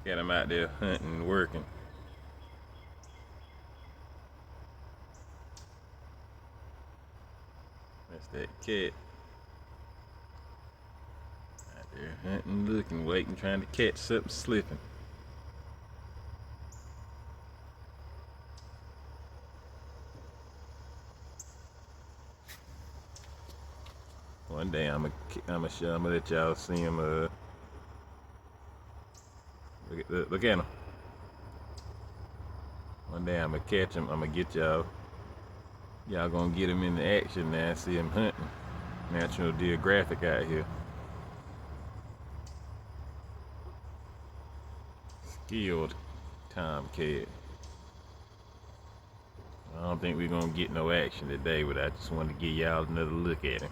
Look at him out there hunting and working. That's that cat. Out there hunting, looking, waiting, trying to catch something slipping. One day I'm gonna let y'all see him. Look at him. One day I'm gonna catch him. I'm gonna get y'all. Y'all gonna get him into action now. See him hunting. National Geographic out here. Skilled tomcat. I don't think we're gonna get no action today, but I just wanted to give y'all another look at him.